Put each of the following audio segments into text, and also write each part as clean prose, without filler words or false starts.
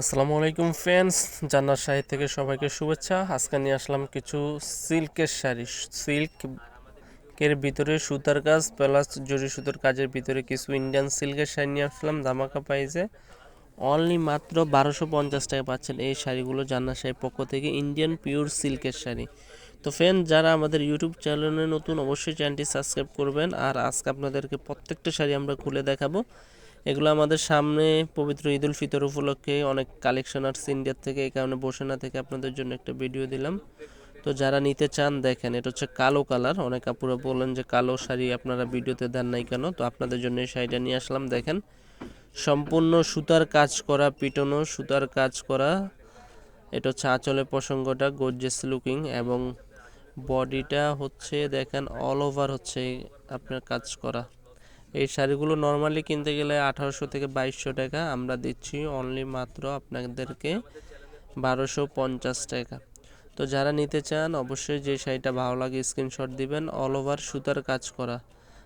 আসসালামু আলাইকুম ফ্রেন্ডস, জান্নাত শাহী থেকে সবাইকে শুভেচ্ছা। আজকে নিয়ে আসলাম কিছু সিল্কের শাড়ি। সিল্কের ভিতরে সুতার কাজ প্লাস জরি সুতার কাজের ভিতরে কিছু ইন্ডিয়ান সিল্কের শাড়ি নিয়ে আসলাম ধামাকা প্রাইসে। অনলি মাত্র 1250 টাকা পাচ্ছেন এই শাড়িগুলো জান্নাত শাহীর পক্ষ থেকে, ইন্ডিয়ান পিওর সিল্কের শাড়ি। তো ফ্রেন্ড, যারা আমাদের ইউটিউব চ্যানেলে নতুন অবশ্যই চ্যানেলটি সাবস্ক্রাইব করবেন। আর আজকে আপনাদেরকে প্রত্যেকটা শাড়ি আমরা খুলে দেখাবো। এগুলো আমাদের সামনে পবিত্র ঈদ উল ফিতর উপলক্ষে অনেক কালেকশন আসছে ইন্ডিয়ার থেকে, এই কারণে বসে না থেকে আপনাদের জন্য একটা ভিডিও দিলাম। তো যারা নিতে চান দেখেন, এটা হচ্ছে কালো কালার। অনেক আপুরা বলেন যে কালো শাড়ি আপনারা ভিডিওতে দেন নাই কেন, তো আপনাদের জন্য এই শাড়িটা নিয়ে আসলাম। দেখেন, সম্পূর্ণ সুতার কাজ করা, পিটনো সুতার কাজ করা। এটা হচ্ছে আঁচলের প্রসঙ্গটা গর্জিয়াস লুকিং, এবং বডিটা হচ্ছে দেখেন অল ওভার হচ্ছে আপনার কাজ করা। এই শাড়িগুলো নর্মালি কিনতে গেলে 1800 থেকে 2200 টাকা, আমরা দিচ্ছি অনলি মাত্র আপনাদেরকে 1250 টাকা। তো যারা নিতে চান অবশ্যই যে শাড়িটা ভালো লাগে স্ক্রিনশট দিবেন। অল ওভার সুতার কাজ করা।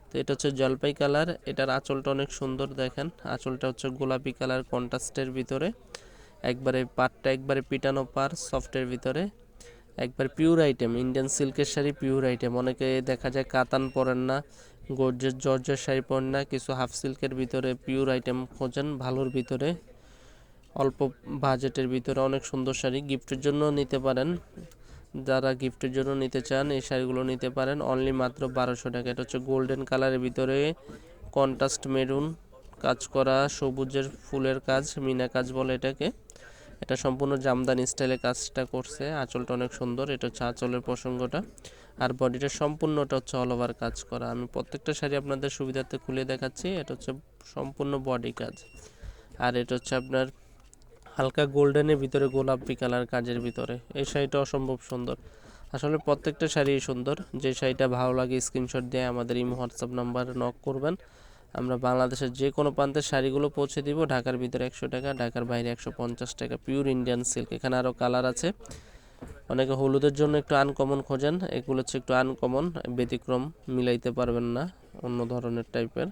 তো এটা হচ্ছে জলপাই কালার, এটার আঁচলটা অনেক সুন্দর। দেখেন আঁচলটা হচ্ছে গোলাপি কালার কন্ট্রাস্টের ভিতরে, একবারে পাটটা একবারে পিটানো পার সফটের ভিতরে, একবার পিওর আইটেম ইন্ডিয়ান সিল্কের শাড়ি, পিওর আইটেম। অনেকে দেখা যায় কাতান পরেন না, গর্জেস জর্জের শাড়ি পরেন না, কিছু হাফ সিল্কের ভিতরে পিওর আইটেম খোঁজেন, ভালোর ভিতরে অল্প বাজেটের ভিতরে অনেক সুন্দর শাড়ি গিফটের জন্য নিতে পারেন। যারা গিফটের জন্য নিতে চান এই শাড়িগুলো নিতে পারেন অনলি মাত্র 1200 টাকা। এটা হচ্ছে গোল্ডেন কালারের ভিতরে কন্ট্রাস্ট মেরুন কাজ করা, সবুজের ফুলের কাজ, মিনা কাজ বলে এটাকে। এটা সম্পূর্ণ জামদানি স্টাইলে কাজটা করছে। আঁচলটা অনেক সুন্দর, এটা হচ্ছে আঁচলের প্রসঙ্গটা। আর বডিটা সম্পূর্ণটা হচ্ছে অল ওভার কাজ করা। আমি প্রত্যেকটা শাড়ি আপনাদের সুবিধার্থে খুলে দেখাচ্ছি। এটা হচ্ছে সম্পূর্ণ বডি কাজ। আর এটা হচ্ছে আপনার হালকা গোল্ডেনের ভিতরে গোলাপি কালার কাজের ভিতরে। এই শাড়িটা অসম্ভব সুন্দর। আসলে প্রত্যেকটা শাড়ি সুন্দর। যে শাড়িটা ভালো লাগে স্ক্রিনশট দিয়ে আমাদের ইমো হোয়াটসঅ্যাপ নাম্বারে নক করবেন। আমরা বাংলাদেশের যে কোনো প্রান্তে শাড়িগুলো পৌঁছে দিব। ঢাকার ভিতরে 100 টাকা, ঢাকার বাইরে 150 টাকা। Pure Indian silk. এখানে আরও কালার আছে। অনেকে হলুদের জন্য একটু আনকমন খোঁজেন, এগুলো হচ্ছে একটু আনকমন, ব্যতিক্রম, মিলাইতে পারবেন না, অন্য ধরনের টাইপের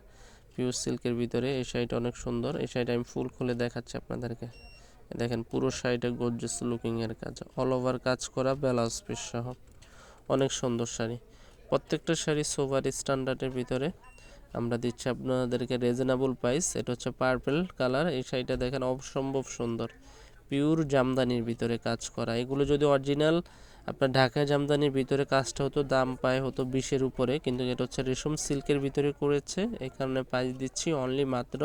পিওর সিল্কের ভিতরে। এই শাড়িটা অনেক সুন্দর। এই শাড়িটা আমি ফুল খুলে দেখাচ্ছি আপনাদেরকে। দেখেন পুরো শাড়িটা গর্জিয়াস লুকিং এর কাজ, অল ওভার কাজ করা, ব্লাউজ পিস সহ অনেক সুন্দর শাড়ি। প্রত্যেকটা শাড়ি সোভার স্ট্যান্ডার্ডের ভিতরে আমরা দিচ্ছি আপনাদেরকে রিজনেবল প্রাইস। এটা হচ্ছে পার্পল কালার। এই শাড়িটা দেখেন অসম্ভব সুন্দর, পিওর জামদানির ভিতরে কাজ করা। এগুলো যদি অরিজিনাল আপনার ঢাকা জামদানির ভিতরে কাজটা হতো, দাম পায় হতো 20-এর উপরে, কিন্তু এটা হচ্ছে রেশম সিল্কের ভিতরে করেছে, এই কারণে প্রাইস দিচ্ছি অনলি মাত্র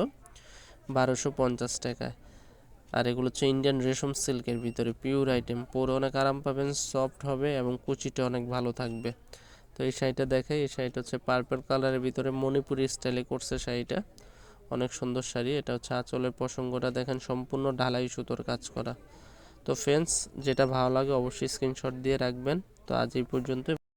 1250 টাকায়। আর এগুলো হচ্ছে ইন্ডিয়ান রেশম সিল্কের ভিতরে পিওর আইটেম, পরে অনেক আরাম পাবেন, সফট হবে এবং কুচিটা অনেক ভালো থাকবে। তো এই শাড়িটা দেখাই। এই শাড়িটা হচ্ছে পার্পল কালারের ভিতরে মণিপুরি স্টাইলে করছে শাড়িটা, অনেক সুন্দর শাড়ি। এটা হচ্ছে আঁচলের প্রসঙ্গটা দেখেন সম্পূর্ণ ঢালাই সুতোর কাজ করা। তো ফ্রেন্ডস, যেটা ভালো লাগে অবশ্যই স্ক্রিনশট দিয়ে রাখবেন। তো আজ এই পর্যন্ত।